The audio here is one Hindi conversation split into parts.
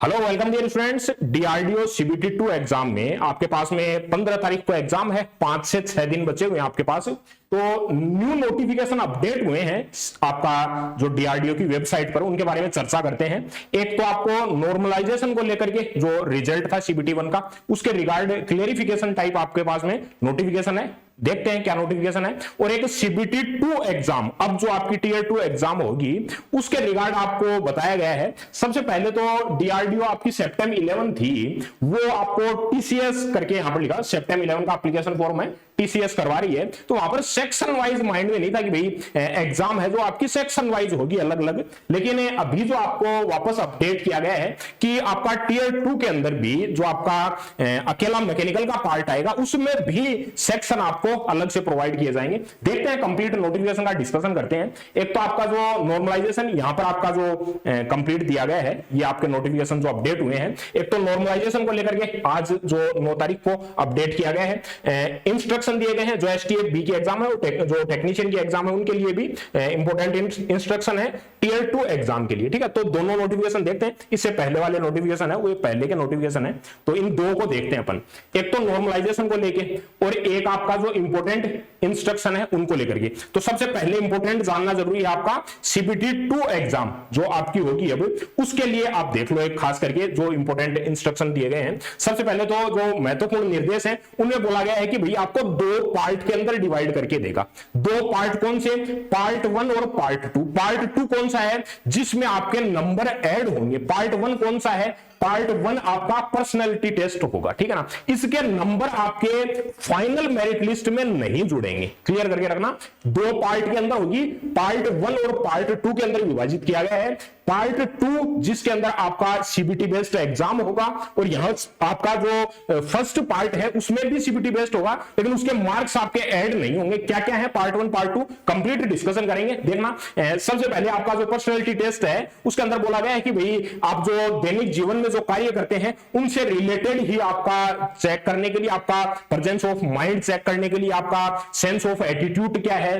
Hello welcome dear students. DRDO CBT 2 exam में आपके पास में 15 तारीख को एग्जाम है। 5 से 6 दिन बचे हुए हैं आपके पास। तो न्यू नोटिफिकेशन अपडेट हुए हैं आपका जो डीआरडीओ की वेबसाइट पर, उनके बारे में चर्चा करते हैं। एक तो आपको नॉर्मलाइजेशन को लेकर के जो रिजल्ट था सीबीटी 1 का, उसके रिगार्ड क्लेरिफिकेशन टाइप आपके पास में नोटिफिकेशन है। देखते हैं क्या नोटिफिकेशन है। और एक सीबीटी 2 एग्जाम, अब जो आपकी टीयर 2 एग्जाम होगी उसके रिगार्ड आपको बताया गया है। सबसे पहले तो डीआरडीओ आपकी सितंबर 11 थी, वो आपको टीसीएस करके यहां पर लिखा, सितंबर 11 का एप्लीकेशन फॉर्म है, टीसीएस करवा रही है। तो वहां पर सेक्शन वाइज माइंड में नहीं था कि भाई एग्जाम है जो आपकी सेक्शन वाइज होगी अलग अलग, लेकिन अभी जो आपको वापस अपडेट किया गया है कि आपका टीयर 2 के अंदर भी जो आपका अकेला मैकेनिकल का पार्ट आएगा उसमें भी सेक्शन आपको अलग से प्रोवाइड किए जाएंगे। देखते हैं कंप्लीट नोटिफिकेशन का डिस्कशन करते हैं। एक तो आपका जो नॉर्मलाइजेशन यहां पर आपका जो कंप्लीट दिया गया है, ये आपके नोटिफिकेशन जो अपडेट हुए हैं। एक तो नॉर्मलाइजेशन को लेकर के आज जो 9 तारीख को अपडेट किया गया है। इंस्ट्रक्शन दिए गए हैं जो एसटीएफ बी की एग्जाम है, जो टेक्नीशियन की एग्जाम है उनके लिए भी इंपॉर्टेंट इंस्ट्रक्शन है टीयर 2 एग्जाम के लिए। ठीक है, तो दोनों नोटिफिकेशन देखते हैं। इससे पहले वाले नोटिफिकेशन है वो पहले के नोटिफिकेशन है, तो इन दो को देखते हैं अपन। एक तो नॉर्मलाइजेशन को लेके और एक आपका जो इंपॉर्टेंट इंस्ट्रक्शन है उनको लेकर के। तो सबसे पहले इंपॉर्टेंट जानना जरूरी है आपका सीबीटी 2 एग्जाम जो आपकी होगी अब, उसके लिए आप देख लो एक खास करके जो इंपॉर्टेंट इंस्ट्रक्शन दिए गए हैं। सबसे पहले तो जो महत्वपूर्ण निर्देश है उनमें बोला गया है कि भैया आपको 2 पार्ट के अंदर डिवाइड करके देगा। 2 पार्ट कौन से? पार्ट 1 और पार्ट 2। पार्ट 2 कौन सा है? जिसमें आपके नंबर ऐड होंगे। पार्ट 1 कौन सा है? पार्ट 1 आपका पर्सनैलिटी टेस्ट होगा, ठीक है ना। इसके नंबर आपके फाइनल मेरिट लिस्ट में नहीं जुड़ेंगे, क्लियर करके रखना। 2 पार्ट के अंदर होगी, पार्ट 1 और पार्ट 2 के अंदर विभाजित किया गया है। पार्ट 2 जिसके अंदर आपका सीबीटी बेस्ड एग्जाम होगा, और यहां आपका जो फर्स्ट पार्ट है उसमें भी सीबीटी बेस्ड होगा, लेकिन उसके मार्क्स आपके ऐड नहीं होंगे। क्या क्या है पार्ट 1 पार्ट 2 कंप्लीट डिस्कशन करेंगे, देखना। सबसे पहले आपका जो पर्सनैलिटी टेस्ट है उसके अंदर बोला गया है कि भाई आप जो दैनिक जीवन में जो कार्य करते हैं उनसे रिलेटेड ही आपका चेक करने के लिए, आपका प्रेजेंस ऑफ माइंड चेक करने के लिए, आपका सेंस ऑफ एटीट्यूड क्या है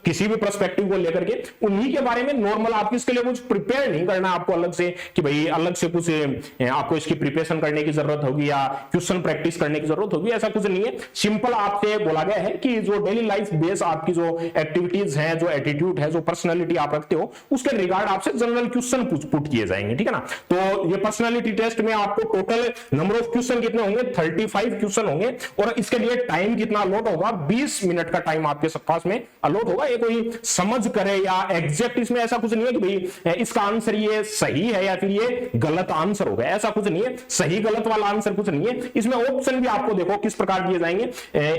किसी भी पर्सपेक्टिव को लेकर के, उन्हीं के बारे में नॉर्मल। आप इसके लिए कुछ प्रिपेयर नहीं करना आपको अलग से कि भाई अलग से कुछ आपको इसकी प्रिपरेशन करने की जरूरत होगी या क्वेश्चन प्रैक्टिस करने की जरूरत होगी, ऐसा कुछ नहीं है। सिंपल आपसे बोला गया है कि जो डेली लाइफ बेस आपकी जो एक्टिविटीज है, जो एटीट्यूड है, जो पर्सनैलिटी आप रखते हो, उसके रिगार्ड आपसे जनरल क्वेश्चन पुट किए जाएंगे, ठीक है ना। तो ये पर्सनैलिटी टेस्ट में आपको टोटल नंबर ऑफ क्वेश्चन कितने होंगे? 35 क्वेश्चन होंगे, और इसके लिए टाइम कितना अलॉट होगा? 20 मिनट का टाइम आपके पास में होगा। ये कोई समझ करे या एग्जैक्ट, इसमें ऐसा कुछ नहीं है कि भाई इसका आंसर ये सही है या फिर ये गलत आंसर होगा, ऐसा कुछ नहीं है। सही गलत वाला आंसर कुछ नहीं है। इसमें ऑप्शन भी आपको देखो किस प्रकार दिए जाएंगे।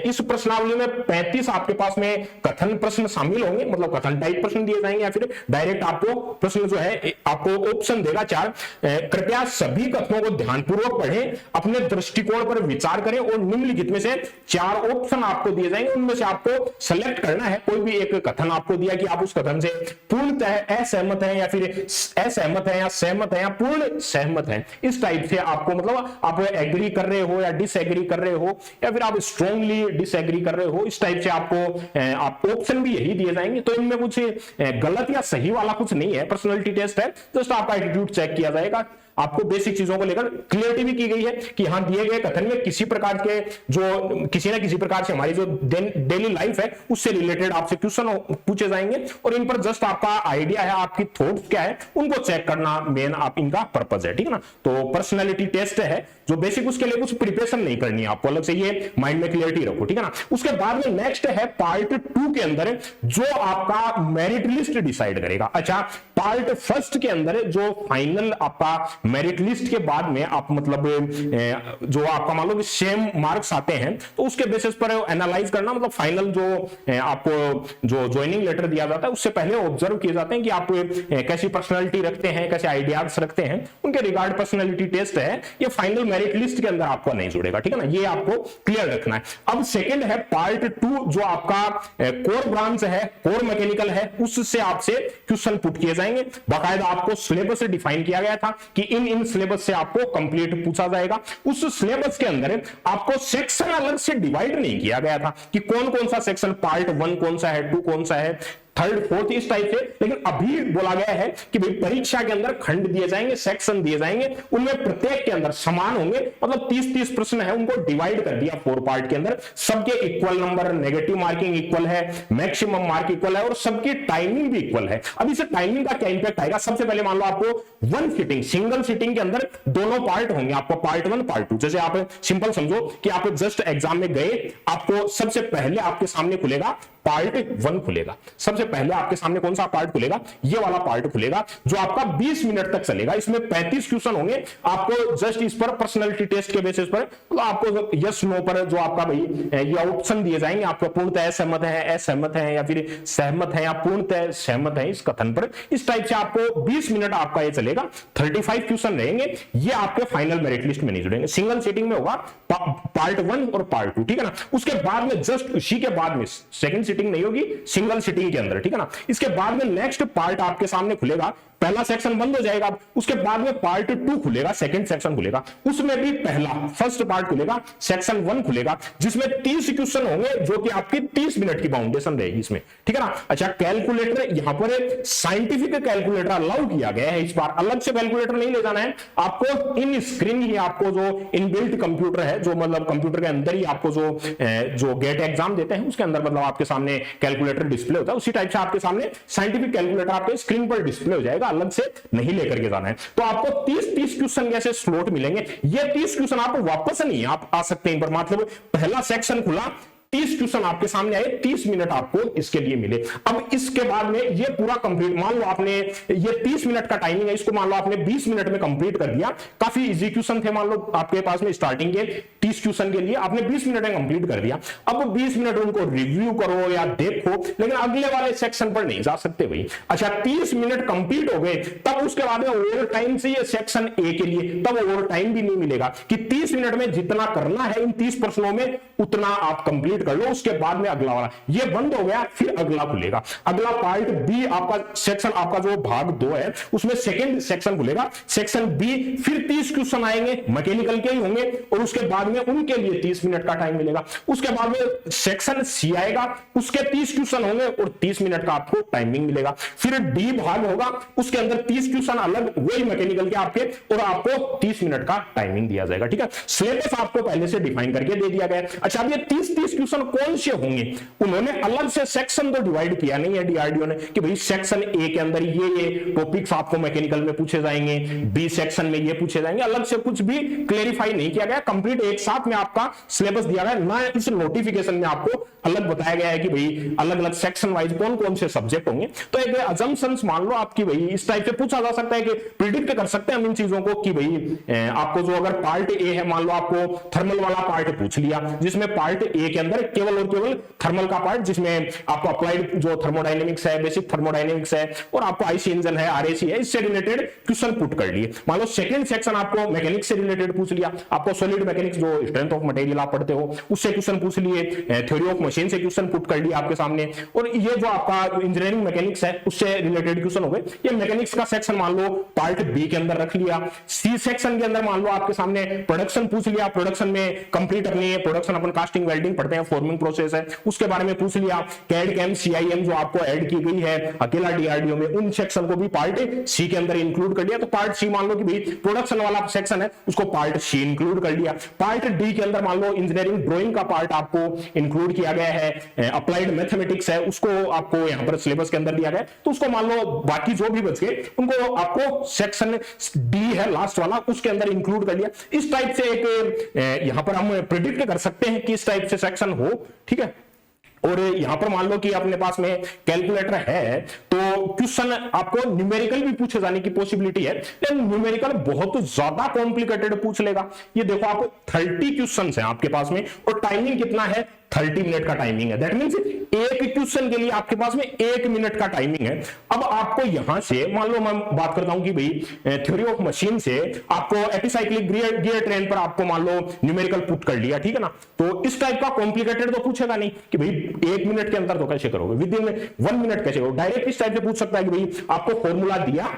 इस प्रश्नावली में 35 आपके पास में कथन प्रश्न शामिल होंगे, मतलब कथन टाइप प्रश्न दिए जाएंगे, या फिर डायरेक्ट आपको प्रश्न जो है आपको ऑप्शन देगा 4। कृपया सभी कथनों को ध्यानपूर्वक पढ़ें, अपने दृष्टिकोण पर विचार करें, और निम्नलिखित में से 4 ऑप्शन आपको दिए जाएंगे, उनमें से आपको सेलेक्ट करना है। कोई भी एक कथन आपको दिया कि आप उस कथन से पूर्णतः असहमत हैं, या फिर असहमत हैं, या सहमत हैं, या पूर्ण सहमत हैं, इस टाइप से आपको, मतलब आप एग्री कर रहे हो या डिसएग्री कर रहे हो, या फिर आप स्ट्रांगली डिसएग्री कर रहे हो, इस टाइप से आपको ऑप्शन भी यही दिए जाएंगे। तो इनमें कुछ गलत या सही वाला कुछ नहीं है। पर्सनैलिटी टेस्ट है, जस्ट आपका एटीट्यूड चेक किया जाएगा। आपको बेसिक चीजों को लेकर क्लियरिटी भी की गई है कि यहां दिए गए कथन में किसी प्रकार के जो किसी ना किसी प्रकार से हमारी जो डेली लाइफ है उससे रिलेटेड आपसे क्वेश्चन पूछे जाएंगे, और इन पर जस्ट आपका आइडिया है, आपकी थॉट्स क्या है उनको चेक करना मेन आप इनका पर्पज है, ठीक है ना। तो पर्सनैलिटी टेस्ट है जो बेसिक, उसके लिए कुछ प्रिपरेशन नहीं करनी है आपको अलग से, ये माइंड में क्लियरिटी रखो, ठीक है ना। उसके बाद में नेक्स्ट है पार्ट 2 के अंदर जो आपका मेरिट लिस्ट डिसाइड करेगा। अच्छा, पार्ट 1 के अंदर जो फाइनल आपका मेरिट लिस्ट के बाद में आप, मतलब जो आपका मान लो कि सेम मार्क्स आते हैं, तो उसके बेसिस पर एनालाइज करना, मतलब फाइनल जो आपको जो ज्वाइनिंग लेटर दिया जाता है उससे पहले ऑब्जर्व किए जाते हैं कि आप कैसी पर्सनैलिटी रखते हैं, कैसे आइडियाज रखते हैं, उनके रिगार्ड पर्सनैलिटी टेस्ट है। ये फाइनल मेरिट लिस्ट के अंदर आपको नहीं जुड़ेगा, ठीक है ना, ये आपको क्लियर रखना है। अब सेकंड है पार्ट 2 जो आपका कोर ब्रांच है, कोर मैकेनिकल है, उससे आपसे क्वेश्चन पुट किए जाएंगे। बाकायदा आपको सिलेबस डिफाइन किया गया था कि इन सिलेबस से आपको कंप्लीट पूछा जाएगा। उस सिलेबस के अंदर आपको सेक्शन अलग से डिवाइड नहीं किया गया था कि कौन कौन सा सेक्शन, पार्ट 1 कौन सा है, 2 कौन सा है, थर्ड फोर्थ इस टाइप से। लेकिन अभी बोला गया है कि भाई परीक्षा के अंदर खंड दिए जाएंगे, सेक्शन दिए जाएंगे, उनमें प्रत्येक के अंदर समान होंगे, मतलब 30-30 प्रश्न है, उनको डिवाइड कर दिया 4 पार्ट के अंदर, सबके equal number, negative marking equal है, मैक्सिमम मार्क इक्वल है और सबकी टाइमिंग भी इक्वल है। अब इसे टाइमिंग का क्या इंपैक्ट आएगा, सबसे पहले मान लो आपको वन सिटिंग, सिंगल सिटिंग के अंदर दोनों पार्ट होंगे, आपको पार्ट 1 पार्ट 2। जैसे आप सिंपल समझो कि आप जस्ट एग्जाम में गए, आपको सबसे पहले आपके सामने खुलेगा पार्ट 1 खुलेगा, सबसे पहले आपके सामने कौन सा पार्ट खुलेगा, ये वाला पार्ट खुलेगा जो आपका 20 मिनट तक चलेगा। इसमें 35 क्वेश्चन होंगे, आपको जस्ट इस पर पर्सनालिटी टेस्ट के बेसिस पर तो आपको यस नो पर जो आपका भाई ये ऑप्शन दिए जाएंगे, आपको पूर्णतः सहमत है, असहमत है या फिर सहमत है या पूर्णतः सहमत है इस कथन पर, इस टाइप से आपको 20 मिनट आपका ये चलेगा। 35 क्वेश्चन रहेंगे, ये आपके फाइनल मेरिट लिस्ट में नहीं जुड़ेंगे, सिंगल सीटिंग में होगा पार्ट 1 और पार्ट 2, ठीक है ना। उसके बाद में जस्ट उसी के बाद में सेकंड सीटिंग नहीं होगी, सिंगल सीटिंग के अंदर, ठीक है ना। इसके बाद में नेक्स्ट पार्ट आपके सामने खुलेगा, पहला सेक्शन बंद हो जाएगा, उसके बाद में पार्ट 2 खुलेगा, सेकंड सेक्शन खुलेगा, उसमें भी पहला फर्स्ट पार्ट खुलेगा, सेक्शन 1 खुलेगा, जिसमें 30 क्वेश्चन होंगे जो कि आपकी 30 मिनट की बाउंडेशन रहेगी इसमें, ठीक है ना। अच्छा, कैलकुलेटर, यहां पर साइंटिफिक कैलकुलेटर अलाउ किया गया है, इस बार अलग से कैलकुलेटर नहीं ले जाना है आपको, इन स्क्रीन ही आपको जो इनबिल्ट कंप्यूटर है, जो मतलब कंप्यूटर के अंदर ही आपको जो गेट एग्जाम देते हैं उसके अंदर मतलब आपके सामने कैलकुलेटर डिस्प्ले होता है, उसी टाइप से आपके सामने साइंटिफिक कैलकुलेटर आपके स्क्रीन पर डिस्प्ले हो जाएगा, अलग से नहीं लेकर के जाना है। तो आपको 30-30 क्वेश्चन जैसे स्लॉट मिलेंगे, ये 30 क्वेश्चन आपको वापस नहीं, आप आ सकते हैं, पर मतलब पहला सेक्शन खुला, 30 क्वेश्चन आपके सामने आए, 30 मिनट आपको इसके लिए मिले। अब इसके बाद में ये पूरा कंप्लीट, मान लो आपने ये 30 मिनट का टाइमिंग है, इसको मान लो आपने 20 मिनट में कंप्लीट कर दिया, काफी इजी क्वेश्चन थे, मान लो आपके पास में स्टार्टिंग के 30 क्वेश्चन के लिए आपने 20 मिनट में कंप्लीट कर दिया। अब 20 मिनट उनको रिव्यू करो या देखो, लेकिन अगले वाले सेक्शन पर नहीं जा सकते भाई। अच्छा, 30 मिनट कंप्लीट हो गए, तब उसके बाद में ओवर टाइम से ये सेक्शन ए के लिए, तब ओवर टाइम भी नहीं मिलेगा कि 30 मिनट में जितना करना है इन 30 प्रश्नों में उतना आप कंप्लीट कर लो, उसके बाद में अगला वाला ये बंद हो गया, फिर अगला खुलेगा, अगला पार्ट बी आपका सेक्शन, आपका जो भाग 2 है उसमें सेकंड सेक्शन खुलेगा, सेक्शन बी, फिर 30 क्वेश्चन आएंगे, मैकेनिकल के ही होंगे, और उसके बाद में उनके लिए 30 मिनट का टाइम मिलेगा। उसके बाद में सेक्शन सी आएगा, उसके 30 क्वेश्चन होंगे और 30 मिनट का आपको टाइमिंग मिलेगा। फिर डी भाग होगा, उसके अंदर 30 क्वेश्चन अलग, वही मैकेनिकल के आपके, और आपको 30 मिनट का टाइमिंग दिया जाएगा, ठीक है। सिलेबस आपको पहले से डिफाइन करके दे दिया गया। अच्छा, अब ये 30 क्वेश्चन कौन से होंगे, उन्होंने अलग से सेक्शन तो डिवाइड किया नहीं है डीआरडीओ ने कि भाई सेक्शन ए के अंदर ये टॉपिक्स आपको मैकेनिकल में पूछे जाएंगे, बी सेक्शन में ये पूछे जाएंगे, अलग से कुछ भी क्लेरिफाई नहीं किया गया, कंप्लीट एक साथ में आपका सिलेबस दिया गया ना। इस नोटिफिकेशन में आपको अलग बताया गया है कि भाई अलग अलग सेक्शन वाइज कौन कौन से सब्जेक्ट होंगे। तो एक अजम्पशंस मान लो आपकी, भाई इस टाइप से पूछा जा सकता है कि प्रिडिक्ट कर सकते हैं हम इन चीजों को कि भाई आपको जो अगर पार्ट ए है, मान लो आपको थर्मल वाला पार्ट पूछ लिया, जिसमें पार्ट ए के अंदर केवल और केवल थर्मल का पार्ट, जिसमें आपको अप्लाइड जो थर्मोडायनेमिक्स है, बेसिक थर्मोडायनेमिक्स है, और आपको आईसी इंजन है, आरएसी है, इससे रिलेटेड क्वेश्चन पुट कर लिए। मान लो सेकंड सेक्शन आपको मैकेनिक्स से रिलेटेड पूछ लिया, आपको सॉलिड मैकेनिक्स जो स्ट्रेंथ ऑफ मटेरियल आप पढ़ते हो उससे क्वेश्चन पूछ लिए, थ्योरी ऑफ मशीन से क्वेश्चन पुट कर लिया आपके सामने, और ये जो आपका इंजीनियरिंग मैकेनिक्स है उससे रिलेटेड क्वेश्चन हो गए। ये मैकेनिक्स का सेक्शन मान लो पार्ट बी के अंदर रख लिया। सी सेक्शन के अंदर मान लो आपके सामने प्रोडक्शन पूछ लिया, प्रोडक्शन में कंप्लीट करनी है, प्रोडक्शन अपन कास्टिंग वेल्डिंग पढ़ते हैं, फॉर्मिंग प्रोसेस है, उसके बारे में पूछ लिया। कैड कैम सीआईएम जो आपको ऐड की गई है अकेला डीआरडीओ में, उन सेक्शन को भी पार्ट सी के अंदर इंक्लूड कर लिया। तो पार्ट सी मान लो कि भाई प्रोडक्शन वाला सेक्शन है, उसको पार्ट सी इंक्लूड कर लिया। पार्ट डी के अंदर मान लो इंजीनियरिंग ड्राइंग का पार्ट आपको इंक्लूड किया गया है, अप्लाइड मैथमेटिक्स है उसको आपको यहां पर सिलेबस के अंदर दिया गया है, तो उसको मान लो बाकी जो भी बच गए उनको आपको सेक्शन डी है लास्ट वाला उसके अंदर इंक्लूड कर लिया। इस टाइप से एक यहां पर हम प्रिडिक्ट कर सकते हैं कि इस टाइप से सेक्शन हो, ठीक है। और यहां पर मान लो कि अपने पास में कैलकुलेटर है तो क्वेश्चन आपको न्यूमेरिकल भी पूछे जाने की पॉसिबिलिटी है, लेकिन न्यूमेरिकल बहुत ज्यादा कॉम्प्लिकेटेड पूछ लेगा। ये देखो आपको 30 क्वेश्चन है आपके पास में, और टाइमिंग कितना है, 30 मिनट का टाइमिंग है। दैट मींस एक क्वेश्चन के लिए आपके पास में 1 मिनट का टाइमिंग है। अब आपको यहां से मान लो मैं बात करता हूं कि भाई थ्योरी ऑफ मशीन से आपको एपिसाइक्लिक गियर ट्रेन पर आपको मान लो न्यूमेरिकल पुट कर लिया, ठीक है ना। तो इस टाइप का कॉम्प्लिकेटेड तो पूछेगा नहीं कि भाई 1 मिनट के अंदर तो कैसे करोगे, विद इन 1 मिनट कैसे करोगे। डायरेक्ट इस टाइप से पूछ सकता है कि भाई आपको फॉर्मूला दिया,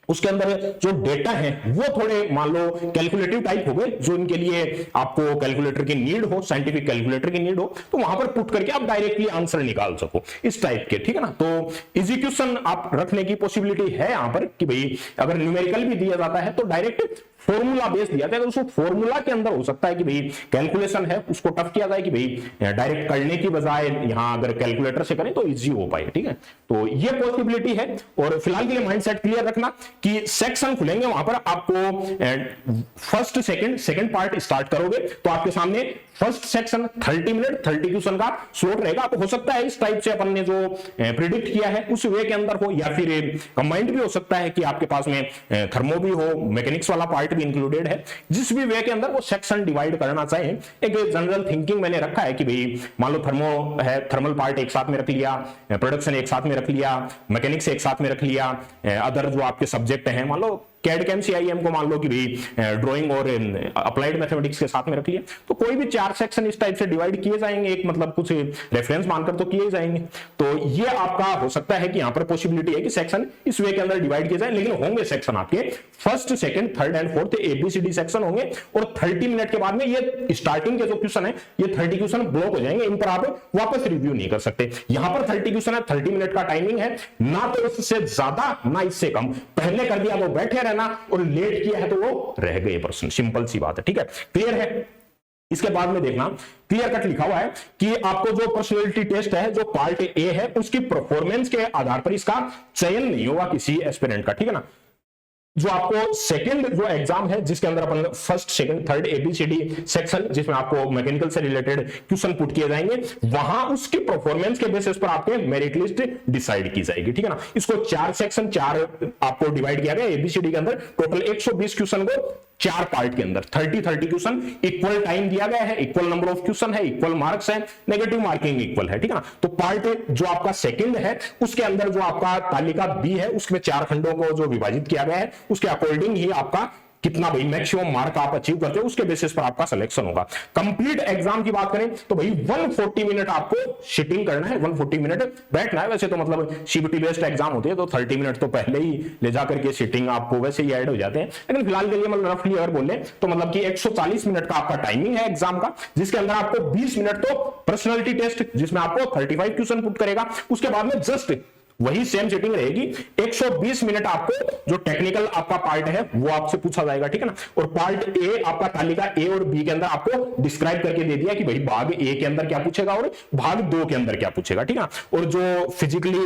उसके अंदर जो डेटा है वो थोड़े मान लो कैलकुलेटिव टाइप हो गए, जो इनके लिए आपको कैलकुलेटर की नीड हो, साइंटिफिक कैलकुलेटर की नीड हो, तो वहां पर पुट करके आप डायरेक्टली आंसर निकाल सको इस टाइप के, ठीक है ना। तो इजी क्वेश्चन आप रखने की पॉसिबिलिटी है यहां पर कि भाई अगर न्यूमेरिकल भी दिया जाता है तो डायरेक्ट फॉर्मूला बेस दिया जाए, उसको फॉर्मूला के अंदर हो सकता है कि भाई कैलकुलेशन है उसको टफ किया जाए कि भाई डायरेक्ट करने की बजाय यहां अगर कैलकुलेटर से करें तो इजी हो पाए, ठीक है। तो ये पॉसिबिलिटी है। और फिलहाल के लिए माइंडसेट क्लियर रखना कि सेक्शन खुलेंगे वहां पर आपको फर्स्ट सेकंड पार्ट स्टार्ट करोगे तो आपके सामने फर्स्ट सेक्शन 30 मिनट 30 क्वेश्चन का स्लॉट रहेगा। तो हो सकता है इस टाइप से अपन ने जो प्रिडिक्ट किया है उस वे के अंदर हो, या फिर कंबाइंड भी हो सकता है कि आपके पास में थर्मो भी हो, मैकेनिक्स वाला पार्ट भी इंक्लूडेड है। जिस भी वे के अंदर वो सेक्शन डिवाइड करना चाहे, एक जनरल थिंकिंग मैंने रखा है कि भाई मान लो थर्मो है, थर्मल पार्ट एक साथ में रख लिया, प्रोडक्शन एक साथ में रख लिया, मैकेनिक्स एक साथ में रख लिया, अदर जो आपके सब्जेक्ट हैं मान लो कैड कैम सीआईएम को मान लो कि भाई ड्राइंग और अप्लाइड मैथमेटिक्स के साथ में रख लिया, तो कोई भी 4 सेक्शन इस टाइप से डिवाइड किए जाएंगे, एक मतलब कुछ रेफरेंस मानकर तो किए जाएंगे। तो ये आपका हो सकता है कि यहां पर पॉसिबिलिटी है कि सेक्शन इस वे के अंदर डिवाइड किए जाए, लेकिन होंगे सेक्शन आपके first second third and fourth ABCD section होंगे। और 30 मिनट के बाद में ये स्टार्टिंग के जो क्वेश्चन है ये 30 क्वेश्चन ब्लॉक हो जाएंगे, इन पर आप वापस रिव्यू नहीं कर सकते। यहां पर 30 क्वेश्चन है, 30 मिनट का टाइमिंग है, ना तो इससे ज्यादा ना इससे कम। पहले कर दिया तो बैठे रहना और लेट किया है तो वो रह गए प्रश्न, सिंपल सी बात है, ठीक है। क्लियर है। इसके बाद में देखना क्लियर कट लिखा हुआ है कि आपको जो पर्सनैलिटी टेस्ट है जो पार्ट ए है उसकी परफॉर्मेंस के आधार पर इसका चयन नहीं होगा किसी एस्पिरेंट का, ठीक है ना। जो आपको सेकंड जो एग्जाम है जिसके अंदर अपन first second third A B C D section जिसमें आपको मैकेनिकल से रिलेटेड क्वेश्चन पुट किए जाएंगे, वहां उसकी परफॉर्मेंस के बेसिस पर आपके मेरिट लिस्ट डिसाइड की जाएगी, ठीक है ना। इसको 4 सेक्शन 4 आपको डिवाइड किया गया एबीसीडी के अंदर, टोटल 120 क्वेश्चन को 4 पार्ट के अंदर 30 क्वेश्चन, इक्वल टाइम दिया गया है, इक्वल नंबर ऑफ क्वेश्चन है, इक्वल मार्क्स है, नेगेटिव मार्किंग इक्वल है, ठीक है ना। तो पार्ट जो आपका सेकंड है उसके अंदर जो आपका तालिका बी है उसमें 4 खंडों को जो विभाजित किया गया है उसके अकॉर्डिंग ही आपका कितना भाई मैक्सिमम मार्क आप अचीव करते हो उसके बेसिस पर आपका सिलेक्शन होगा। कंप्लीट एग्जाम की बात करें तो भाई 140 मिनट आपको सिटिंग करना है, 140 मिनट बैठना है। वैसे तो मतलब सीबीटी बेस्ड एग्जाम होते हैं तो 30 मिनट तो पहले ही ले जाकर के सिटिंग आपको वैसे ही ऐड हो जाते हैं, लेकिन फिलहाल के लिए मतलब रफली अगर बोले तो मतलब कि 140 मिनट का आपका टाइमिंग है एग्जाम का, जिसके अंदर आपको 20 मिनट तो पर्सनैलिटी टेस्ट जिसमें आपको 35 क्वेश्चन पुट करेगा, उसके बाद में जस्ट वही सेम सेटिंग रहेगी। 120 मिनट आपको जो टेक्निकल आपका पार्ट है वो आपसे पूछा जाएगा, ठीक है ना। और पार्ट ए आपका तालिका ए और बी के अंदर आपको डिस्क्राइब करके दे दिया कि भाई भाग ए के अंदर क्या पूछेगा और भाग 2 के अंदर क्या पूछेगा, ठीक है ना। और जो फिजिकली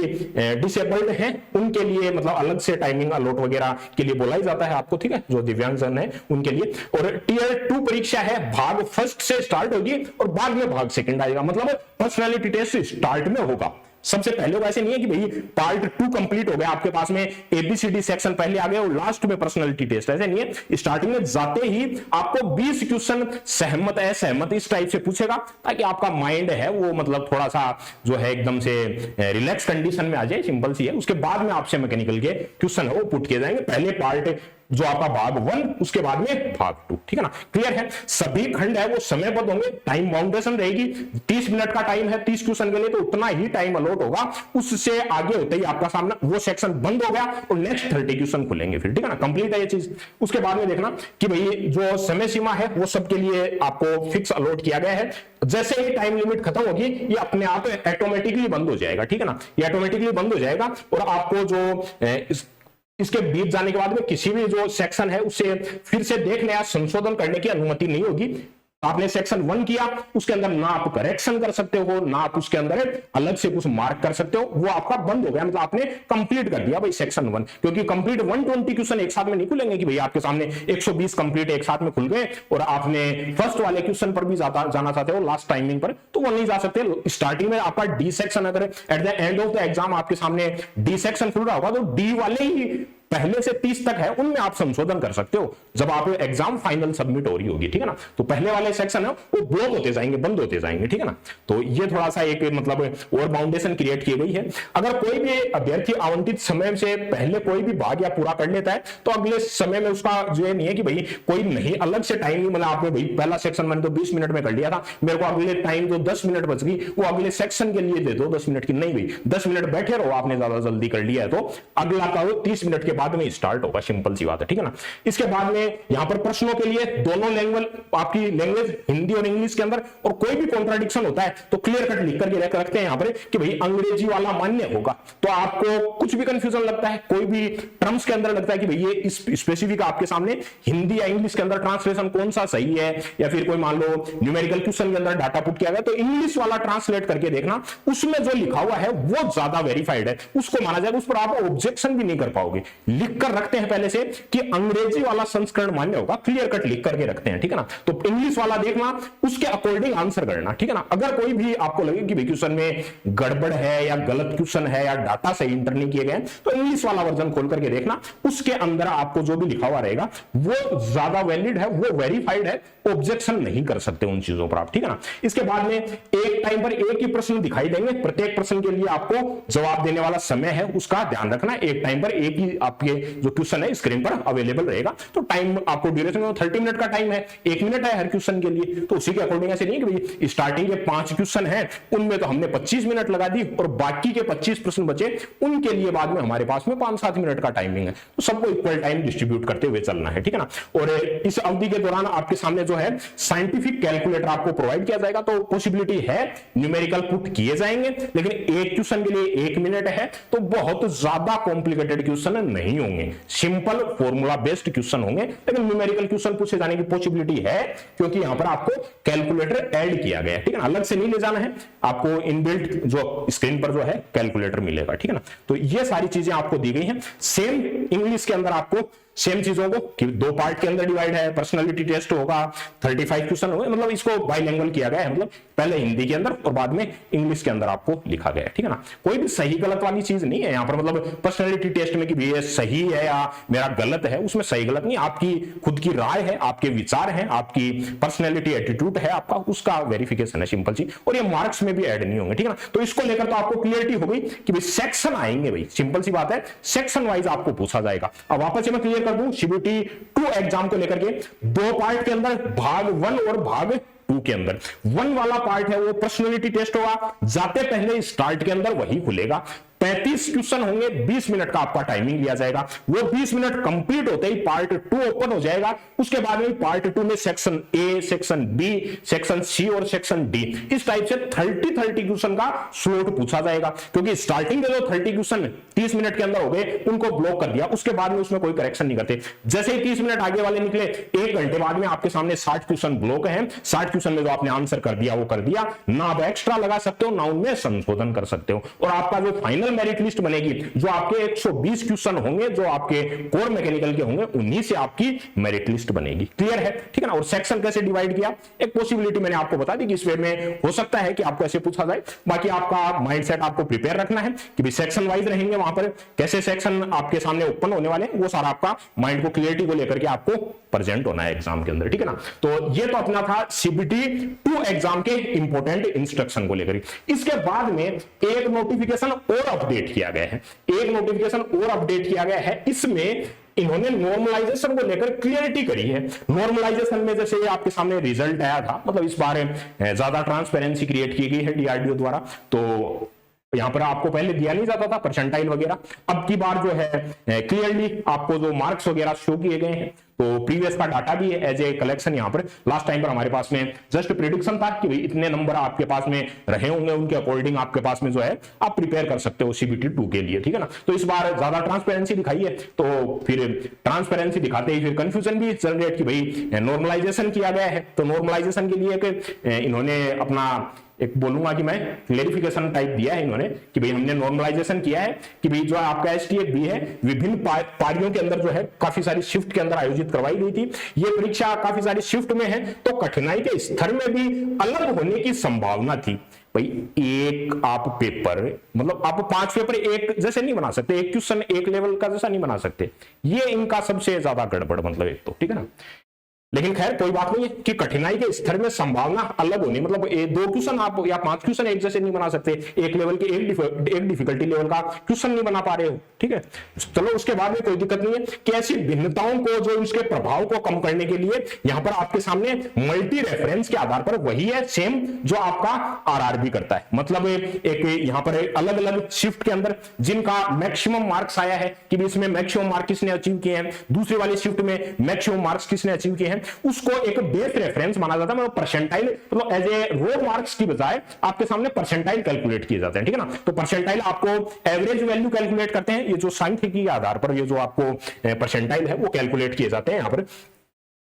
डिसेबल्ड हैं उनके लिए मतलब अलग से टाइमिंग अलॉट वगैरह के लिए बोला ही जाता है आपको, ठीक है, जो दिव्यांगजन है उनके लिए। और टियर 2 परीक्षा है, भाग फर्स्ट से स्टार्ट होगी और बाद में भाग सेकंड आएगा, मतलब पर्सनैलिटी टेस्ट स्टार्ट में होगा सबसे पहले। ऐसे नहीं है कि भाई पार्ट 2 कंप्लीट हो गया आपके पास में एबीसीडी सेक्शन पहले आ गए और लास्ट में पर्सनैलिटी टेस्ट, ऐसे नहीं है। स्टार्टिंग में जाते ही आपको 20 क्वेश्चन सहमत है सहमत इस टाइप से पूछेगा ताकि आपका माइंड है वो मतलब थोड़ा सा जो है एकदम से रिलैक्स कंडीशन में आ जाए, सिंपल सी है। उसके बाद में आपसे मैकेनिकल के क्वेश्चन है वो पुट किए जाएंगे, पहले पार्ट जो आपका भाग 1 उसके बाद में भाग 2, ठीक है ना। क्लियर है। सभी खंड है वो समयबद्ध होंगे, टाइम बाउंडेशन रहेगी, 30 मिनट का टाइम है 30 क्वेश्चन के लिए, तो उतना ही टाइम अलॉट होगा। उससे आगे होते ही आपका सामना वो सेक्शन बंद हो गया और नेक्स्ट 30 क्वेश्चन खुलेंगे फिर, ठीक है ना। कंप्लीट है ये चीज। उसके बाद में देखना कि भाई जो समय सीमा है वो सबके लिए आपको फिक्स अलॉट किया गया है। जैसे ही टाइम लिमिट खत्म होगी ये अपने आप ऑटोमेटिकली बंद हो जाएगा, ठीक है ना। ये ऑटोमेटिकली बंद हो जाएगा और आपको जो इसके बीत जाने के बाद में किसी भी जो सेक्शन है उसे फिर से देखने या संशोधन करने की अनुमति नहीं होगी। आपने सेक्शन 1 किया उसके अंदर ना आप करेक्शन कर सकते हो ना आप उसके अंदर अलग से कुछ मार्क कर सकते हो, वो आपका बंद हो गया, मतलब आपने कंप्लीट कर दिया भाई सेक्शन 1। क्योंकि कंप्लीट 120 क्वेश्चन एक साथ में नहीं खुलेंगे कि भाई आपके सामने 120 कंप्लीट एक साथ में खुल गए और आपने फर्स्ट वाले क्वेश्चन पर भी जाना चाहते हो लास्ट टाइमिंग पर, तो वो नहीं जा सकते। स्टार्टिंग में आपका डी सेक्शन अगर at the end of the exam आपके सामने डी सेक्शन खुल रहा होगा तो डी वाले ही पहले से 30 तक है उनमें आप संशोधन कर सकते हो जब आप एग्जाम फाइनल सबमिट हो रही होगी, ठीक है ना। तो पहले वाले सेक्शन है वो ब्लॉक होते जाएंगे, बंद होते जाएंगे, ठीक है ना। तो ये थोड़ा सा एक मतलब और बाउंडेशन क्रिएट की गई है। अगर कोई भी अभ्यर्थी आवंटित समय से पहले कोई भी भाग या पूरा कर लेता है तो अगले समय में उसका जो है नहीं है कि भाई कोई नहीं अलग से टाइम नहीं, मतलब आपने भाई पहला सेक्शन मैंने तो 20 मिनट में कर लिया था, मेरे को अगले टाइम जो 10 मिनट बच गई वो अगले सेक्शन के लिए दे दो 10 मिनट की, नहीं भाई 10 मिनट बैठे रहो, आपने ज्यादा जल्दी कर लिया है तो अगला का 30 मिनट के बाद में स्टार्ट होगा, सिंपल सी बात है, ठीक है ना। इसके बाद में यहां पर प्रश्नों के लिए दोनों लैंग्वेज, आपकी लैंग्वेज हिंदी और इंग्लिश के अंदर, और कोई भी कॉन्ट्राडिक्शन होता है तो क्लियर कट लिख करके रखते हैं यहां पर कि भाई अंग्रेजी वाला मान्य होगा। तो आपको कुछ भी कंफ्यूजन लगता है, कोई भी टर्म्स के अंदर लगता है कि भाई ये स्पेसिफिक आपके सामने हिंदी या इंग्लिश के अंदर ट्रांसलेशन कौन सा सही है, या फिर कोई मान लो न्यूमेरिकल क्वेश्चन के अंदर डाटा पुट किया गया तो इंग्लिश वाला ट्रांसलेट करके देखना, उसमें जो लिखा हुआ है वो ज्यादा वेरीफाइड है, उसको माना जाएगा, उस पर आप ऑब्जेक्शन भी नहीं कर पाओगे। लिख कर रखते हैं पहले से कि अंग्रेजी वाला संस्करण मान्य होगा, क्लियर कट लिख करके रखते हैं, ठीक है ना। तो इंग्लिश वाला देखना, उसके अकॉर्डिंग आंसर करना, ठीक है ना। अगर कोई भी आपको लगे कि भाई क्वेश्चन में गड़बड़ है या गलत क्वेश्चन है या डाटा सही इंटर नहीं किए गए तो इंग्लिश वाला वर्जन खोल करके देखना, उसके अंदर आपको जो भी लिखा हुआ रहेगा वो ज्यादा वैलिड है, वो वेरीफाइड है, ऑब्जेक्शन नहीं कर सकते उन चीजों पर आप, ठीक है ना। इसके बाद में एक टाइम पर एक ही प्रश्न दिखाई देंगे, प्रत्येक प्रश्न के लिए आपको जवाब देने वाला समय है उसका ध्यान रखना, एक टाइम पर एक ही आपके जो क्वेश्चन है स्क्रीन पर अवेलेबल रहेगा। तो टाइम आपको ड्यूरेशन 30 मिनट का टाइम है, 1 मिनट है हर क्वेश्चन के लिए, तो उसी के अकॉर्डिंग ऐसे नहीं कि भाई स्टार्टिंग के 5 क्वेश्चन है उनमें तो हमने 25 मिनट लगा दी और बाकी के 25 प्रश्न बचे उनके लिए बाद में हमारे पास में 5-7 मिनट का टाइमिंग है, तो सबको इक्वल टाइम डिस्ट्रीब्यूट करते हुए चलना है, ठीक है ना। और इस अवधि के दौरान आपके सामने जो है साइंटिफिक कैलकुलेटर आपको प्रोवाइड किया जाएगा, तो पॉसिबिलिटी है न्यूमेरिकल पुट किए जाएंगे, लेकिन एक क्वेश्चन के लिए 1 मिनट है तो बहुत ज्यादा कॉम्प्लिकेटेड क्वेश्चन नहीं होंगे, सिंपल फॉर्मूला बेस्ड क्वेश्चन होंगे, लेकिन न्यूमेरिकल क्वेश्चन पूछे जाने की पॉसिबिलिटी है क्योंकि यहां पर आपको कैलकुलेटर ऐड किया गया है, ठीक है ना। अलग से नहीं ले जाना है, आपको इनबिल्ट जो स्क्रीन पर जो है कैलकुलेटर मिलेगा, ठीक है ना। तो ये सारी चीजें आपको दी गई हैं। सेम इंग्लिश के अंदर आपको सेम चीजों को कि 2 पार्ट के अंदर डिवाइड है, पर्सनालिटी टेस्ट होगा, 35 क्वेश्चन होंगे, मतलब इसको बाइलिंगुअल किया गया है, मतलब पहले हिंदी के अंदर और बाद में इंग्लिश के अंदर आपको लिखा गया है, ठीक है ना। कोई भी सही गलत वाली चीज नहीं है यहां पर, मतलब पर्सनालिटी टेस्ट में कि ये सही है या मेरा गलत है, उसमें सही गलत नहीं, आपकी खुद की राय है, आपके विचार है, आपकी पर्सनैलिटी एटीट्यूड है आपका, उसका वेरिफिकेशन है, सिंपल चीज। और ये मार्क्स में भी ऐड नहीं होंगे, ठीक है ना। तो इसको लेकर तो आपको क्लियरिटी हो गई कि भाई सेक्शन आएंगे, भाई सिंपल सी बात है, सेक्शन वाइज आपको पूछा जाएगा। अब वापस से मैं क्लियर कर दूं, सीबीटी 2 एग्जाम को लेकर के 2 पार्ट के अंदर भाग 1 और भाग 2 के अंदर 1 वाला पार्ट है वो पर्सनालिटी टेस्ट होगा, जाते पहले स्टार्ट के अंदर वही खुलेगा, 35 क्वेश्चन होंगे, 20 मिनट का आपका टाइमिंग लिया जाएगा, वो 20 मिनट कंप्लीट होते ही पार्ट 2 ओपन हो जाएगा। उसके बाद में पार्ट 2 में section A, section B, section C और सेक्शन डी, इस टाइप से 30 क्वेश्चन का स्लॉट पूछा जाएगा, क्योंकि स्टार्टिंग के जो 30 क्वेश्चन 30 मिनट के अंदर हो गए उनको ब्लॉक कर दिया, उसके बाद में उसमें कोई करेक्शन नहीं करते। जैसे ही 30 मिनट आगे वाले निकले, 1 घंटे बाद में आपके सामने 60 क्वेश्चन ब्लॉक हैं, 60 क्वेश्चन में जो आपने आंसर कर दिया वो कर दिया, ना आप एक्स्ट्रा लगा सकते हो ना उनमें संशोधन कर सकते हो, और आपका जो फाइनल मेरिट लिस्ट बनेगी, जो आपके 120 क्वेश्चन होंगे जो आपके कोर मैकेनिकल के होंगे, उन्हीं से आपकी मेरिट लिस्ट बनेगी। क्लियर है, ठीक है ना। और सेक्शन कैसे डिवाइड किया, एक पॉसिबिलिटी मैंने आपको बता दी कि इस वे में हो सकता है कि आपको ऐसे पूछा जाए, बाकी आपका माइंडसेट आपको प्रिपेयर रखना है कि भी सेक्शन वाइज रहेंगे, वहां पर कैसे सेक्शन आपके सामने ओपन होने वाले हैं, वो सारा आपका माइंड को क्लियरिटी को लेकर के आपको प्रेजेंट होना है एग्जाम के अंदर, ठीक है ना। तो ये तो अपना था सीबीटी 2 एग्जाम के इंपॉर्टेंट इंस्ट्रक्शन को लेकर। इसके बाद में एक नोटिफिकेशन और अपडेट किया गया है, एक नोटिफिकेशन और अपडेट किया गया है, इसमें इन्होंने नॉर्मलाइजेशन को लेकर क्लियरिटी करी है। नॉर्मलाइजेशन में जैसे आपके सामने रिजल्ट आया था, मतलब इस बार ज्यादा ट्रांसपेरेंसी क्रिएट की गई है डीआरडीओ द्वारा, तो यहां पर आपको पहले दिया नहीं जाता था परसेंटाइल वगैरह, अब की बार जो है क्लियरली आपको जो मार्क्स वगैरह शो किए गए हैं, तो प्रीवियस का डाटा भी है एज ए कलेक्शन। यहां पर लास्ट टाइम पर हमारे पास में जस्ट प्रिडिक्शन था कि भाई इतने नंबर आपके पास में रहे होंगे, उनके अकॉर्डिंग आपके पास में जो है आप प्रिपेयर कर सकते हो सीबीटी 2 के लिए, ठीक है ना। तो इस बार ज्यादा ट्रांसपेरेंसी दिखाई है, तो फिर ट्रांसपेरेंसी दिखाते ही फिर कंफ्यूजन भी जनरेट की भाई नॉर्मलाइजेशन किया गया है, तो नॉर्मलाइजेशन के लिए इन्होंने अपना एक बोलूंगा कि मैं क्लेरिफिकेशन टाइप दिया है इन्होंने कि भाई हमने नॉर्मलाइजेशन किया है कि भाई जो आपका एसटीएफ-बी है विभिन्न पारियों के अंदर जो है काफी सारी शिफ्ट के अंदर आयोजित करवाई गई थी, ये परीक्षा काफी सारी शिफ्ट में है, तो कठिनाई के स्तर में भी अलग होने की संभावना थी। भाई एक आप पेपर, मतलब आप 5 पेपर एक जैसे नहीं बना सकते, एक क्वेश्चन एक लेवल का जैसा नहीं बना सकते, ये इनका सबसे ज्यादा गड़बड़ मतलब एक तो, ठीक है ना। लेकिन खैर कोई बात नहीं है कि कठिनाई के स्तर में संभावना अलग होनी, मतलब 2 क्वेश्चन आप या 5 क्वेश्चन एक जैसे नहीं बना सकते, एक लेवल के एक डिफिकल्टी लेवल का क्वेश्चन नहीं बना पा रहे हो, ठीक है। चलो उसके बाद में कोई दिक्कत नहीं है कि ऐसी भिन्नताओं को जो उसके प्रभाव को कम करने के लिए यहां पर आपके सामने मल्टी रेफरेंस के आधार पर वही है सेम जो आपका आरआरबी करता है। मतलब एक यहां पर अलग अलग शिफ्ट के अंदर जिनका मैक्सिमम मार्क्स आया है कि इसमें मैक्सिमम मार्क किसने अचीव किए हैं, दूसरी वाली शिफ्ट में मैक्सिमम मार्क्स किसने अचीव किए हैं, उसको एक बेस रेफरेंस माना जाता है, मतलब परसेंटाइल, मतलब एज ए रो मार्क्स की बजाय आपके सामने परसेंटाइल कैलकुलेट किए जाते हैं, ठीक है ना। तो परसेंटाइल आपको एवरेज वैल्यू कैलकुलेट करते हैं, ये जो सांख्यिकी के आधार पर ये जो आपको परसेंटाइल है वो कैलकुलेट किए जाते हैं यहां पर।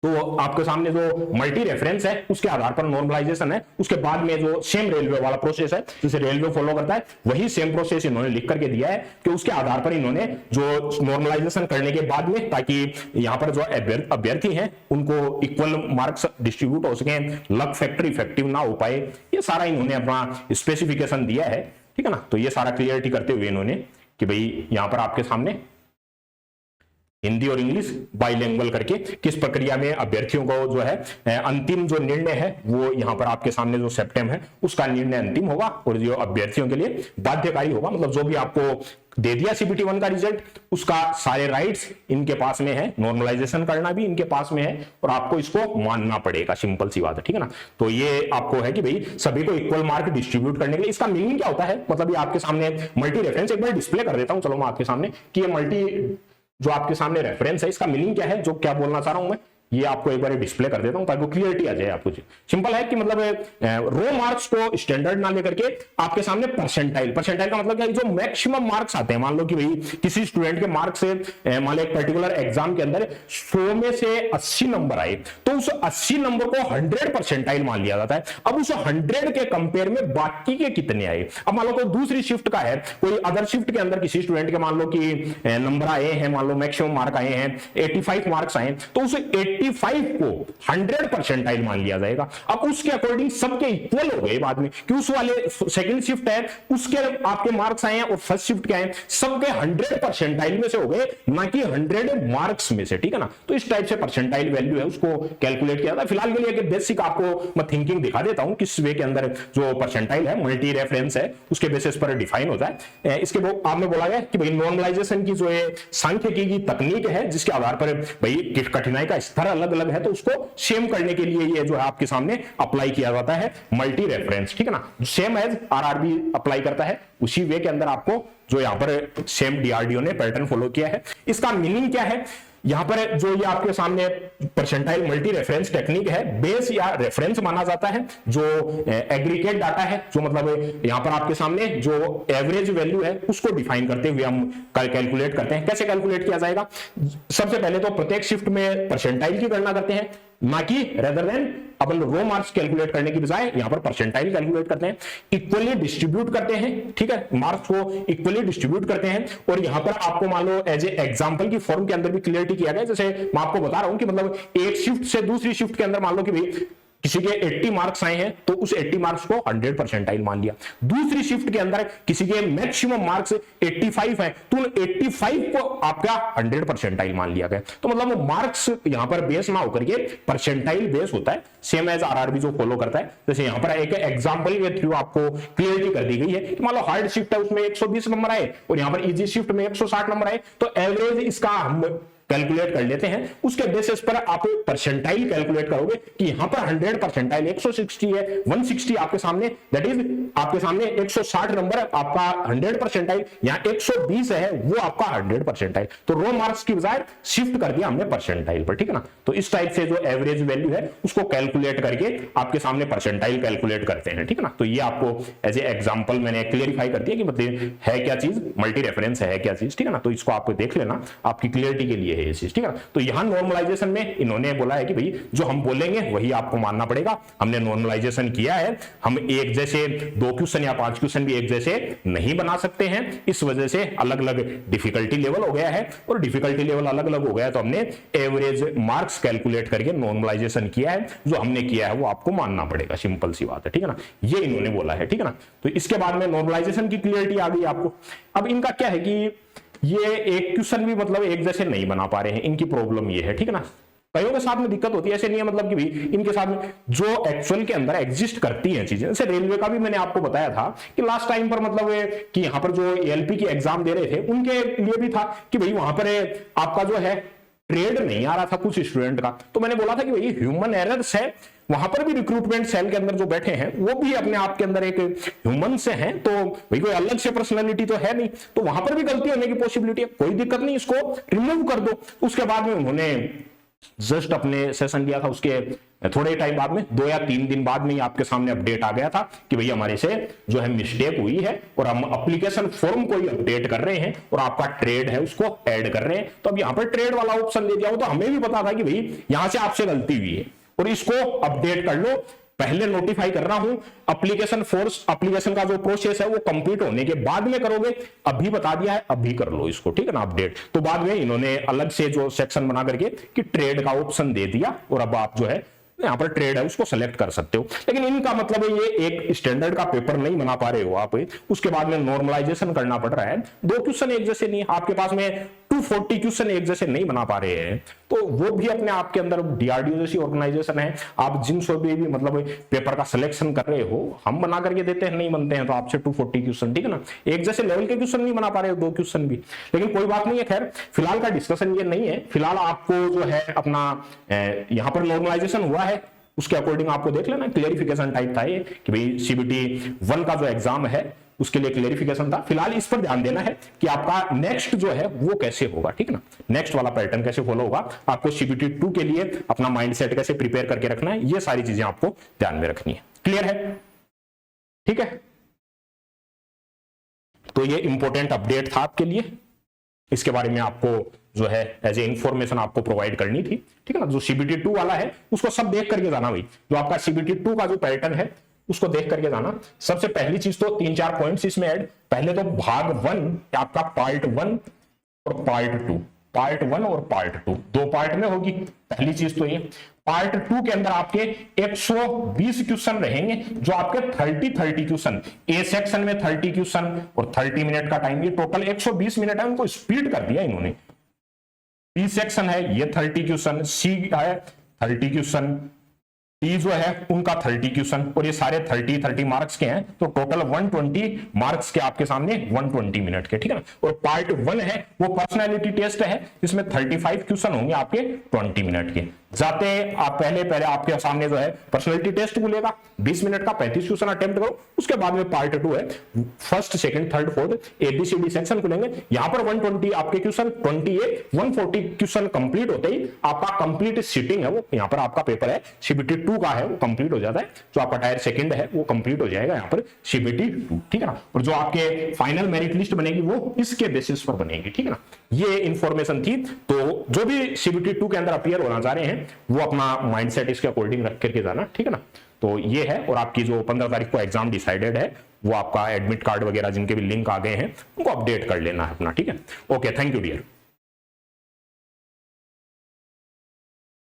तो आपके सामने जो मल्टी रेफरेंस है उसके आधार पर नॉर्मलाइजेशन है, उसके बाद में जो सेम रेलवे वाला प्रोसेस है जिसे रेलवे फॉलो करता है वही सेम प्रोसेस इन्होंने लिख करके दिया है कि उसके आधार पर इन्होंने जो नॉर्मलाइजेशन करने के बाद में, ताकि यहां पर जो अभ्यर्थी हैं उनको इक्वल मार्क्स डिस्ट्रीब्यूट हो सके, लक फैक्टर इफेक्टिव ना हो पाए, ये सारा इन्होंने अपना स्पेसिफिकेशन दिया है, ठीक है ना। तो ये सारा क्लियरिटी करते हुए इन्होंने कि भाई यहां पर आपके सामने हिंदी और इंग्लिश बाइलिंगुअल करके किस प्रक्रिया में अभ्यर्थियों को जो है अंतिम जो निर्णय है वो यहां पर आपके सामने जो सेप्टेम है उसका निर्णय अंतिम होगा और जो अभ्यर्थियों के लिए बाध्यकारी होगा, मतलब जो भी आपको दे दिया सीबीटी 1 का रिजल्ट उसका सारे राइट्स इनके पास में है, नॉर्मलाइजेशन करना भी इनके पास में है और आपको इसको मानना पड़ेगा, सिंपल सी बात है, ठीक है ना। तो ये आपको है कि भाई सभी को इक्वल मार्क डिस्ट्रीब्यूट करने के लिए इसका मीनिंग क्या होता है, मतलब ये आपके सामने मल्टी रेफरेंस एक बार डिस्प्ले कर देता हूं, चलो मैं आपके सामने कि ये मल्टी जो आपके सामने रेफरेंस है इसका मीनिंग क्या है, जो क्या बोलना चाह रहा हूं मैं ये आपको एक बार डिस्प्ले कर देता हूं ताकि क्लियरिटी आ जाए आपको। सिंपल है कि मतलब रो मार्क्स को स्टैंडर्ड ना लेकर के आपके सामने परसेंटाइल का मतलब क्या है, जो मैक्सिमम मार्क्स आते हैं, मान लो कि भाई किसी स्टूडेंट के मार्क्स से मान लो एक पर्टिकुलर एग्जाम के अंदर 100 में से 80 नंबर आए तो उस 80 नंबर को 100 परसेंटाइल मान लिया जाता है। अब उस 100 के कंपेयर में बाकी के कितने आए, अब मान लो कोई दूसरी शिफ्ट का है, कोई अदर शिफ्ट के अंदर किसी स्टूडेंट के मान लो कि नंबर आए हैं, मान लो मैक्सिमम मार्क आए हैं 85 मार्क्स आए, तो उस 85 को 100 परसेंटाइल मान लिया जाएगा। अब उसके अकॉर्डिंग सबके इक्वल हो गए बाद में कि उस वाले सेकंड शिफ्ट है उसके आपके मार्क्स आए हैं और फर्स्ट शिफ्ट के आए सबके 100 परसेंटाइल में से हो गए, ना कि 100 मार्क्स में से, ठीक है ना। तो इस टाइप से परसेंटाइल वैल्यू है उसको कैलकुलेट किया जाता है। फिलहाल के लिए एक बेसिक आपको मैं थिंकिंग दिखा देता हूं किस वे के अंदर जो परसेंटाइल है मल्टी रेफरेंस है उसके बेसिस पर डिफाइन होता है। इसके आपने बोला गया कि भाई नॉर्मलाइजेशन की जो है सांख्यिकी की तकनीक है जिसके आधार पर भाई कठिनाई का स्तर अलग अलग है तो उसको सेम करने के लिए ये जो है आपके सामने अप्लाई किया जाता है मल्टी रेफरेंस, ठीक है ना। सेम एज आरआरबी अप्लाई करता है उसी वे के अंदर आपको जो यहां पर सेम डीआरडीओ ने पैटर्न फॉलो किया है। इसका मीनिंग क्या है, यहां पर जो ये आपके सामने परसेंटाइल मल्टी रेफरेंस टेक्निक है बेस या रेफरेंस माना जाता है जो एग्रीगेट डाटा है, जो मतलब यहां पर आपके सामने जो एवरेज वैल्यू है उसको डिफाइन करते हुए हम कैलकुलेट करते हैं। कैसे कैलकुलेट किया जाएगा, सबसे पहले तो प्रत्येक शिफ्ट में परसेंटाइल की गणना करते हैं, ना कि रेदर देन अपन रो मार्क्स कैलकुलेट करने की बजाय यहां पर परसेंटाइल कैलकुलेट करते हैं, इक्वली डिस्ट्रीब्यूट करते हैं, ठीक है, मार्क्स को इक्वली डिस्ट्रीब्यूट करते हैं। और यहां पर आपको मान लो एज ए एग्जांपल की फॉर्म के अंदर भी क्लियरिटी किया गया, जैसे मैं आपको बता रहा हूं कि मतलब एक शिफ्ट से दूसरी शिफ्ट के अंदर मान लो कि भाई किसी के 80 मार्क्स आए हैं तो उस 80 मार्क्स को 100 परसेंटाइल मान लिया, दूसरी शिफ्ट के अंदर किसी के मैक्सिमम मार्क्स 85 है तो 85 को आपका 100 परसेंटाइल मान लिया गया। तो मतलब मार्क्स यहां पर बेस ना होकर के परसेंटाइल बेस होता है, सेम एज आरआरबी जो फॉलो करता है। जैसे यहां पर एक एग्जांपल के थ्रू आपको क्लियरिटी कर दी गई है कि मान लो हार्ड शिफ्ट है उसमें 120 नंबर आए और यहां पर इजी शिफ्ट में 160 नंबर आए, तो एवरेज इसका हम कैलकुलेट कर लेते हैं, उसके बेसिस पर आप परसेंटाइल कैलकुलेट करोगे कि यहां पर 100 परसेंटाइल 160 है, 160 आपके सामने, दैट इज आपके सामने 160 नंबर आपका 100 परसेंटाइल, यहां 120 है वो आपका 100 परसेंटाइल। तो रो मार्क्स की बजाय शिफ्ट कर दिया हमने परसेंटाइल पर, ठीक है ना। तो इस टाइप से जो एवरेज वैल्यू है उसको कैलकुलेट करके आपके सामने परसेंटाइल कैलकुलेट करते हैं, ठीक है ना। तो ये आपको एज ए एग्जांपल मैंने क्लियरिफाई कर दिया कि मतलब है क्या चीज, मल्टी रेफरेंस है क्या चीज, ठीक है ना। तो इसको आप देख लेना आपकी क्लियरिटी के लिए है, ठीक है। तो यहां नॉर्मलाइजेशन में इन्होंने बोला है कि भाई जो हम बोलेंगे वही आपको मानना पड़ेगा। हमने नॉर्मलाइजेशन किया है, हम एक जैसे 2 क्वेश्चन या 5 क्वेश्चन भी एक जैसे नहीं बना सकते हैं, इस वजह से अलग अलग डिफिकल्टी लेवल हो गया है और डिफिकल्टी लेवल अलग अलग हो गया तो हमने एवरेज मार्क्स कैलकुलेट करके नॉर्मलाइजेशन किया है, जो हमने किया है वो आपको मानना पड़ेगा, सिंपल सी बात है, ठीक है ना। ये इन्होंने बोला है, ठीक है ना। तो इसके बाद में नॉर्मलाइजेशन की क्लियरिटी आ गई आपको। अब इनका क्या है कि ये एक क्वेश्चन भी मतलब एक जैसे नहीं बना पा रहे हैं, इनकी प्रॉब्लम ये है, ठीक है ना। कईयों के साथ में दिक्कत होती है, ऐसे नहीं है मतलब कि भी इनके साथ में जो एक्चुअल के अंदर एग्जिस्ट करती हैं चीजें, जैसे रेलवे का भी मैंने आपको बताया था कि लास्ट टाइम पर मतलब कि यहां पर जो एएलपी की एग्जाम दे रहे थे उनके लिए भी था कि भाई वहां पर आपका जो है ट्रेड नहीं आ रहा था कुछ स्टूडेंट का, तो मैंने बोला था कि भाई ह्यूमन एरर्स है, वहां पर भी रिक्रूटमेंट सेल के अंदर जो बैठे हैं वो भी अपने आप के अंदर एक ह्यूमन से हैं, तो भाई कोई अलग से पर्सनालिटी तो है नहीं, तो वहां पर भी गलती होने की पॉसिबिलिटी है, कोई दिक्कत नहीं, इसको रिमूव कर दो। उसके बाद में उन्होंने जस्ट अपने सेशन लिया था, उसके थोड़े टाइम बाद में 2 या 3 दिन बाद में ही आपके सामने अपडेट आ गया था कि भाई हमारे से जो है मिस्टेक हुई है और हम एप्लीकेशन फॉर्म को ही अपडेट कर रहे हैं और आपका ट्रेड है उसको ऐड कर रहे हैं। तो अब यहां पर ट्रेड वाला ऑप्शन ले दिया हो, तो हमें भी पता था कि भाई यहां से आपसे गलती हुई है और इसको अपडेट कर लो, पहले नोटिफाई कर रहा हूं, एप्लीकेशन फोर्स एप्लीकेशन का जो प्रोसेस है वो कंप्लीट होने के बाद में करोगे, अभी बता दिया है अभी कर लो इसको, ठीक है ना अपडेट। तो बाद में इन्होंने अलग से जो सेक्शन बना करके कि ट्रेड का ऑप्शन दे दिया और अब आप जो है यहां पर ट्रेड है उसको सेलेक्ट कर सकते हो। लेकिन इनका मतलब ये एक स्टैंडर्ड का पेपर नहीं बना पा रहे हो आप, उसके बाद में नॉर्मलाइजेशन करना पड़ रहा है, 2 क्वेश्चन एक जैसे नहीं, आपके पास में 240 क्वेश्चन एक जैसे नहीं बना पा रहे हैं, तो वो भी अपने आप के अंदर डीआरडीओ जैसी ऑर्गेनाइजेशन है, आप जिन सो भी मतलब पेपर का सिलेक्शन कर रहे हो, हम बना करके देते हैं, नहीं बनते हैं तो आपसे 240 क्वेश्चन, ठीक है ना, एक जैसे लेवल के क्वेश्चन नहीं बना पा रहे हो 2 क्वेश्चन भी, लेकिन कोई बात नहीं है। खैर फिलहाल का डिस्कशन ये नहीं है, फिलहाल आपको जो है अपना यहां पर नॉर्मलाइजेशन हुआ है उसके अकॉर्डिंग आपको देख लेना, क्लेरिफिकेशन टाइप था ये कि भाई सीबीटी 1 का जो एग्जाम है उसके लिए क्लेरिफिकेशन था। फिलहाल इस पर ध्यान देना है कि आपका नेक्स्ट जो है वो कैसे होगा, ठीक है ना, नेक्स्ट वाला पैटर्न कैसे फॉलो होगा, आपको सीबीटी 2 के लिए अपना माइंडसेट कैसे प्रिपेयर करके रखना है, ये सारी चीजें आपको ध्यान में रखनी है। क्लियर है? ठीक है, तो ये इंपॉर्टेंट अपडेट था आपके लिए, इसके बारे में आपको जो है एज ए इंफॉर्मेशन आपको प्रोवाइड करनी थी, ठीक है ना। जो सीबीटी 2 वाला है उसको सब देख करके जाना भाई, जो आपका सीबीटी 2 का जो पैटर्न है उसको देख करके जाना। सबसे पहली चीज तो 3-4 पॉइंट्स इसमें ऐड, पहले तो भाग 1 आपका पार्ट 1 और पार्ट 2, पार्ट 1 और पार्ट 2 2 पार्ट में होगी। पहली चीज तो ये पार्ट 2 के अंदर आपके 120 क्वेश्चन रहेंगे, जो आपके 30 क्वेश्चन, ए सेक्शन में 30 क्वेश्चन और 30 मिनट का टाइम, ये टोटल 120 मिनट है, उनको स्पीड कर दिया इन्होंने। बी सेक्शन है ये 30 क्वेश्चन, सी है 30 क्वेश्चन, टी जो है उनका 30 क्वेश्चन, और ये सारे 30 मार्क्स के हैं, तो टोटल 120 मार्क्स के आपके सामने 120 मिनट के, ठीक है ना। और पार्ट 1 है वो पर्सनालिटी टेस्ट है, इसमें 35 क्वेश्चन होंगे आपके 20 मिनट के। जाते आप पहले आपके सामने जो है पर्सनालिटी टेस्ट खुलेगा 20 मिनट का, 35 क्वेश्चन अटेम्प्ट करो। उसके बाद में पार्ट 2 है, first second third fourth ABCD section खुलेंगे, यहां पर 120 आपके क्वेश्चन, 28 140 क्वेश्चन कंप्लीट होते ही आपका कंप्लीट सीटिंग है वो, यहां पर आपका पेपर है सीबीटी 2 का है वो कंप्लीट हो जाता है, जो आपका टायर सेकंड है वो कंप्लीट हो जाएगा यहां पर सीबीटी 2, ठीक है ना। और जो आपके फाइनल मेरिट लिस्ट बनेगी वो इसके बेसिस पर बनेगी, ठीक है ना। ये इंफॉर्मेशन थी, तो जो भी सीबीटी 2 के अंदर अपीयर होना चाह रहे हैं वो अपना माइंडसेट इसके अकॉर्डिंग रख करके जाना, ठीक है ना। तो ये है, और आपकी जो 15 तारीख को एग्जाम डिसाइडेड है वो आपका एडमिट कार्ड वगैरह जिनके भी लिंक आ गए हैं उनको अपडेट कर लेना है अपना, ठीक है। Okay, thank you dear.